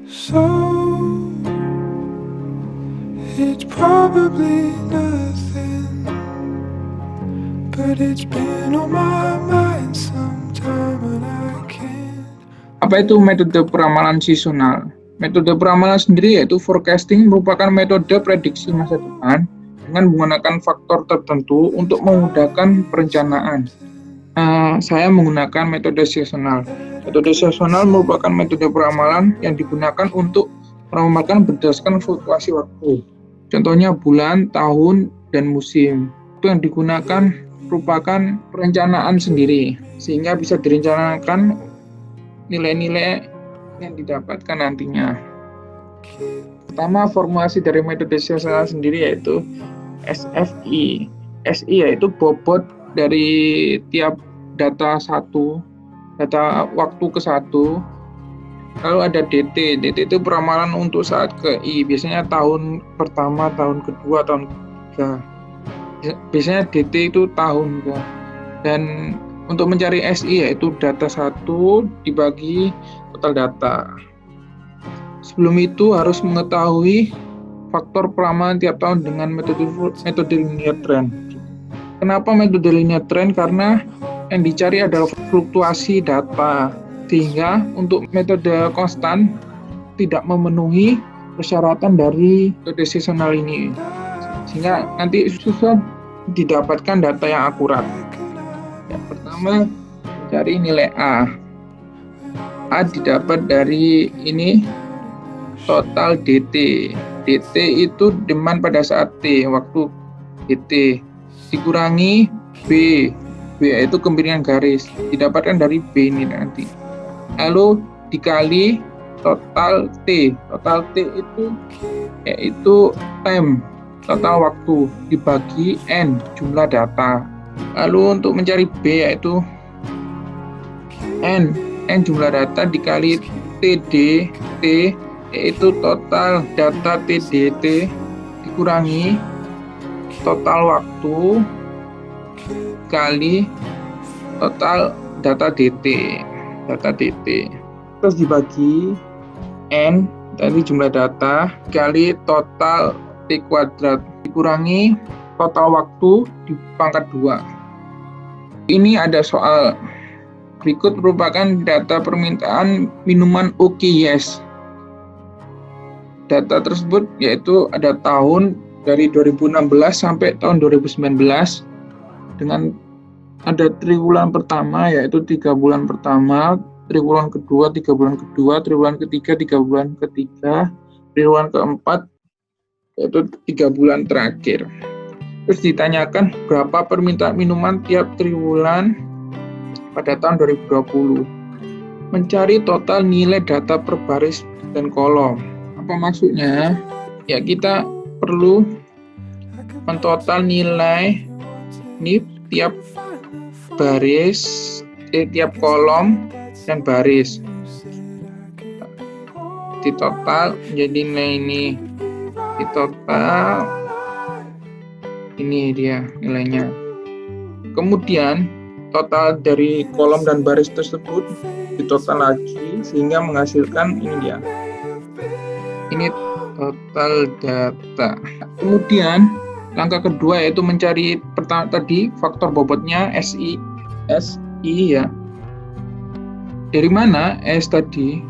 So it's probably nothing, but it's been on my mind sometime and I can't. Apa itu metode peramalan seasonal? Metode peramalan sendiri yaitu forecasting merupakan metode prediksi masa depan dengan menggunakan faktor tertentu untuk memudahkan perencanaan. Saya menggunakan metode seasonal. Metode seasonal merupakan metode peramalan yang digunakan untuk meramalkan berdasarkan fluktuasi waktu. Contohnya bulan, tahun, dan musim. Itu yang digunakan merupakan perencanaan sendiri, sehingga bisa direncanakan nilai-nilai yang didapatkan nantinya. Pertama, formulasi dari metode seasonal sendiri yaitu SFI. SI yaitu bobot dari tiap data waktu ke satu. Lalu ada DT. DT itu peramalan untuk saat ke I. Biasanya tahun pertama, tahun kedua, tahun ketiga. Biasanya DT itu tahun. Dan untuk mencari SI yaitu data 1 dibagi total data. Sebelum itu harus mengetahui faktor peramalan tiap tahun dengan metode linear trend. Kenapa metode linear trend? Karena yang dicari adalah fluktuasi data, sehingga untuk metode konstan tidak memenuhi persyaratan dari metode seasonal ini, sehingga nanti susah didapatkan data yang akurat. Yang pertama, mencari nilai A. A didapat dari ini total DT. DT itu demand pada saat T, waktu DT, dikurangi B. B itu kemiringan garis, didapatkan dari B ini nanti. Lalu dikali total T. Total T itu yaitu time, total waktu, dibagi N, jumlah data. Lalu untuk mencari B yaitu N jumlah data dikali TD, T yaitu total data TDT dikurangi total waktu kali total data DT, terus dibagi N dari jumlah data kali total T kuadrat dikurangi total waktu di pangkat 2. Ini ada soal. Berikut merupakan data permintaan minuman OKYes. Data tersebut yaitu ada tahun dari 2016 sampai tahun 2019 dengan ada triwulan pertama yaitu 3 bulan pertama, triwulan kedua, 3 bulan kedua, triwulan ketiga, 3 bulan ketiga, triwulan keempat yaitu 3 bulan terakhir. Terus ditanyakan berapa permintaan minuman tiap triwulan pada tahun 2020. Mencari total nilai data per baris dan kolom. Apa maksudnya? Ya, kita perlu mentotal nilai ini tiap baris, tiap kolom dan baris. Di total menjadi nilai ini. Di total ini dia nilainya. Kemudian total dari kolom dan baris tersebut ditotal lagi sehingga menghasilkan ini dia. Ini total data. Kemudian langkah kedua yaitu mencari pertama tadi faktor bobotnya SI ya. Dari mana S tadi?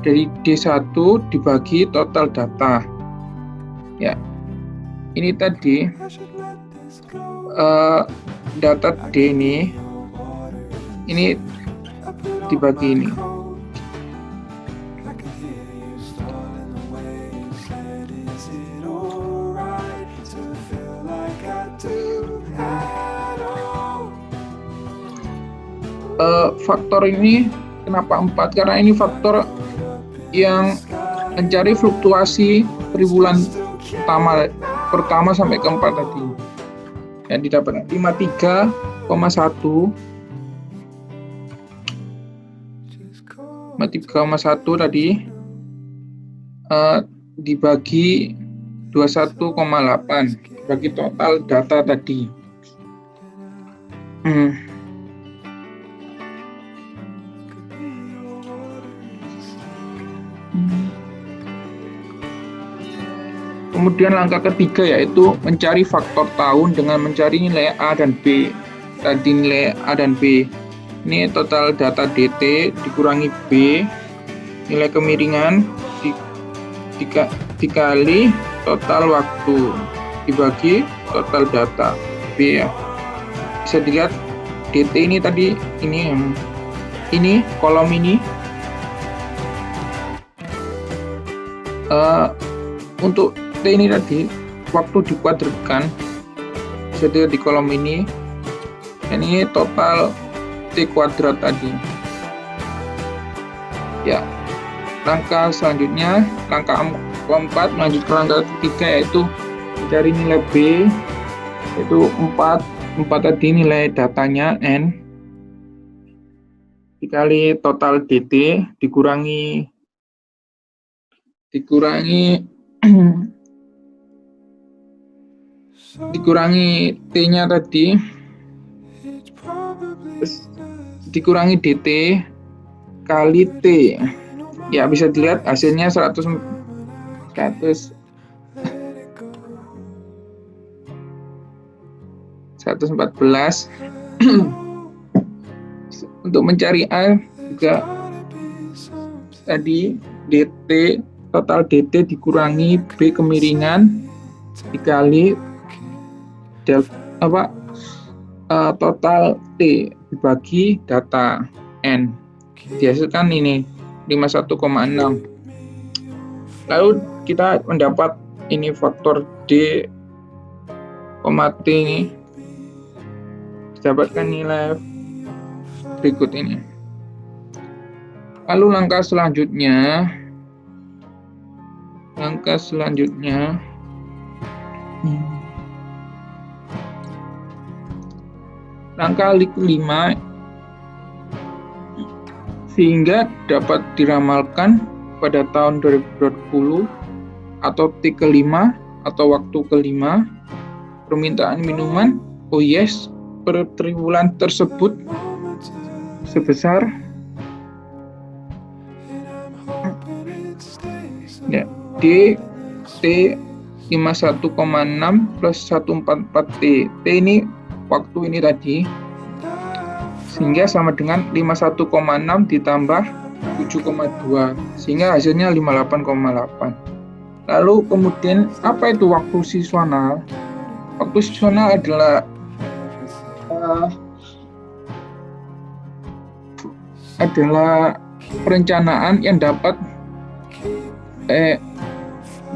Dari D1 dibagi total data. Ya. Ini tadi data D ini dibagi ini. Faktor ini kenapa 4? Karena ini faktor yang mencari fluktuasi triwulan pertama sampai keempat tadi. Yang didapat 53,1 tadi dibagi 21,8 bagi total data tadi. Kemudian langkah ketiga yaitu mencari faktor tahun dengan mencari nilai A dan B. Tadi nilai A dan B. Ini total data DT dikurangi B, nilai kemiringan dikali total waktu dibagi total data B ya. Bisa dilihat DT ini tadi ini kolom ini untuk T ini tadi waktu dikuadratkan bisa dilihat di kolom ini. Ini total T kuadrat tadi ya. Langkah selanjutnya, langkah keempat melanjut ke langkah ketiga yaitu mencari nilai B, yaitu 4 tadi nilai datanya N dikali total DT dikurangi T-nya tadi dikurangi DT kali T. Ya, bisa dilihat hasilnya 114. Untuk mencari A juga tadi DT, total DT dikurangi B kemiringan dikali total T dibagi data N, dihasilkan ini 51,6. Lalu kita mendapat ini faktor D, T ini didapatkan nilai berikut ini. Lalu langkah selanjutnya langkah 5, sehingga dapat diramalkan pada tahun 2020 atau T kelima atau waktu kelima permintaan minuman per triwulan tersebut sebesar ya, D T 51,6 plus 144 T. T ini waktu ini tadi, sehingga sama dengan 51,6 ditambah 7,2 sehingga hasilnya 58,8. Lalu kemudian apa itu waktu situasional? Waktu situasional adalah perencanaan yang dapat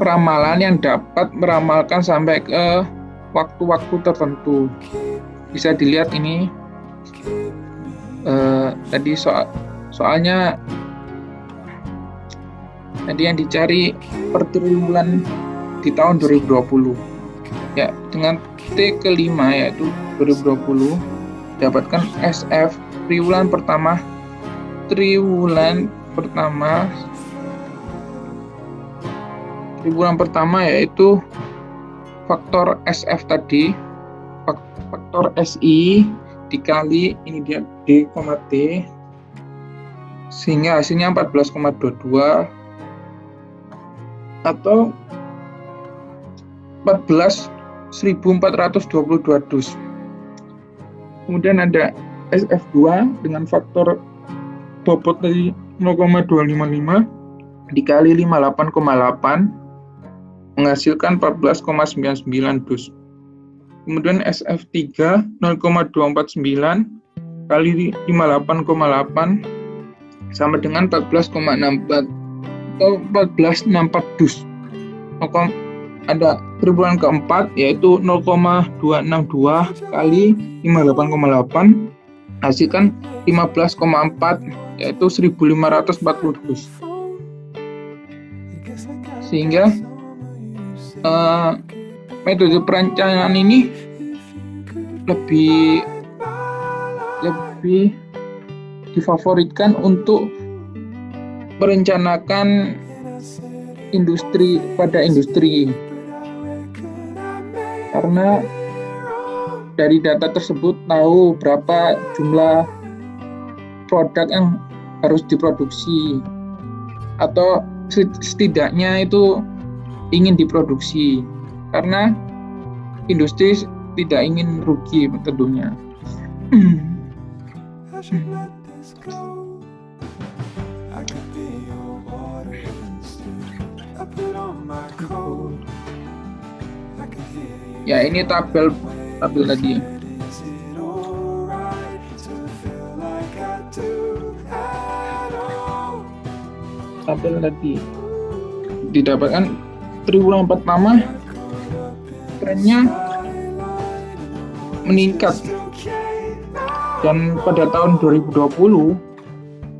peramalan yang dapat meramalkan sampai ke waktu-waktu tertentu. Bisa dilihat ini tadi soalnya tadi yang dicari per triwulan di tahun 2020 ya, dengan T kelima yaitu 2020 dapatkan SF triwulan pertama yaitu faktor SF tadi, faktor SI dikali ini dia D, T sehingga hasilnya 14,22 atau 14.422 dus. Kemudian ada SF2 dengan faktor bobot dari 0,255 dikali 58,8 menghasilkan 14,99 dus. Kemudian SF3 0,249 kali 58,8 sama dengan 14,64 atau 1464 dus. Ada triwulan keempat yaitu 0,262 kali 58,8 hasilkan 15,4 yaitu 1540 dus. Sehingga metode perencanaan ini lebih difavoritkan untuk merencanakan industri karena dari data tersebut tahu berapa jumlah produk yang harus diproduksi atau setidaknya itu ingin diproduksi karena industri tidak ingin rugi tentunya. I should let this go. I could be your water instead. I put on my coat. I could hear you. Ya, ini tabel tadi. Is it alright to feel like I do at all? Tabel tadi didapatkan triwulan pertama trennya meningkat, dan pada tahun 2020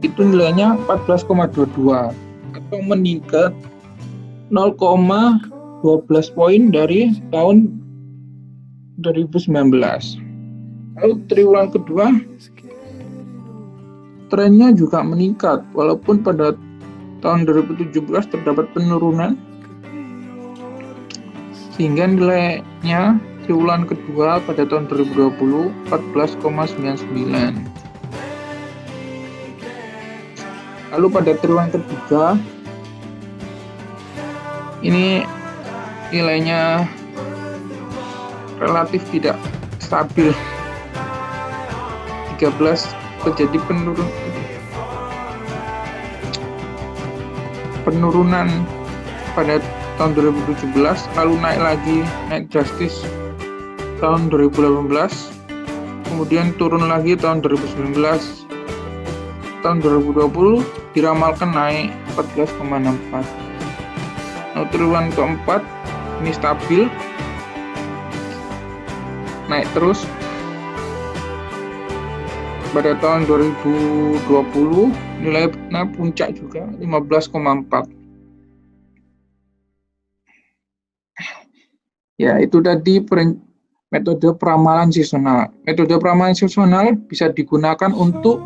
itu nilainya 14,22 atau meningkat 0,12 poin dari tahun 2019. Lalu triwulan kedua trennya juga meningkat walaupun pada tahun 2017 terdapat penurunan sehingga nilainya triwulan kedua pada tahun 2020 14,99. Lalu pada triwulan ketiga ini nilainya relatif tidak stabil, 13 terjadi penurunan pada tahun 2017, lalu naik drastis tahun 2018, kemudian turun lagi tahun 2019, tahun 2020 diramalkan naik 14,64. Nah, triwulan keempat ini stabil, naik terus. Pada tahun 2020 nilainya puncak juga 15,4. Ya, itu tadi metode peramalan seasonal. Metode peramalan seasonal bisa digunakan untuk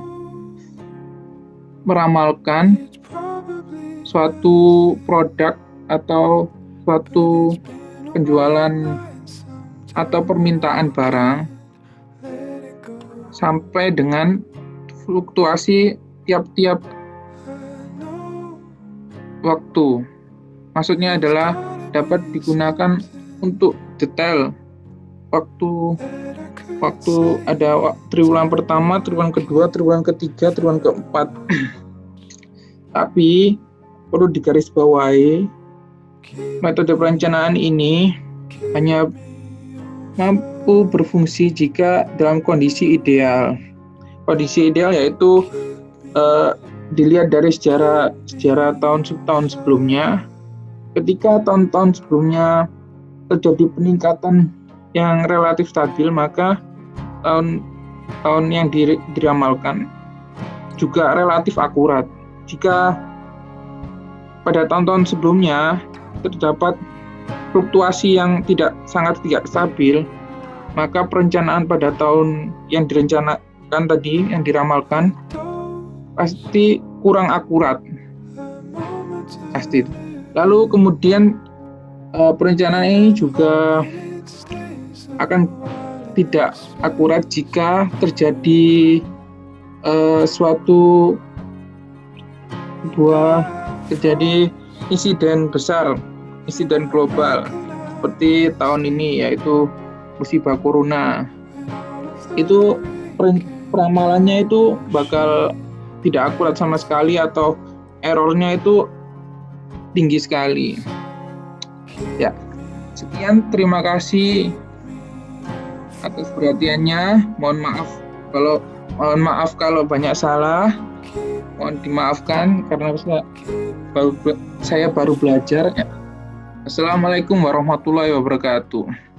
meramalkan suatu produk atau suatu penjualan atau permintaan barang sampai dengan fluktuasi tiap-tiap waktu. Maksudnya adalah dapat digunakan untuk detail waktu ada triwulan pertama, triwulan kedua, triwulan ketiga, triwulan keempat. Tapi perlu digarisbawahi, metode perencanaan ini hanya mampu berfungsi jika dalam kondisi ideal. Kondisi ideal yaitu dilihat dari sejarah tahun sebelumnya. Ketika tahun-tahun sebelumnya terjadi peningkatan yang relatif stabil, maka tahun yang diramalkan juga relatif akurat. Jika pada tahun-tahun sebelumnya terdapat fluktuasi yang sangat tidak stabil, maka perencanaan pada tahun yang direncanakan tadi, yang diramalkan, pasti kurang akurat. Pasti. Lalu kemudian perencanaan ini juga akan tidak akurat jika terjadi terjadi insiden besar, insiden global seperti tahun ini, yaitu musibah corona. Itu peramalannya itu bakal tidak akurat sama sekali atau errornya itu tinggi sekali. Ya, sekian, terima kasih atas perhatiannya. Mohon maaf kalau banyak salah. Mohon dimaafkan karena saya baru belajar. Ya. Assalamualaikum warahmatullahi wabarakatuh.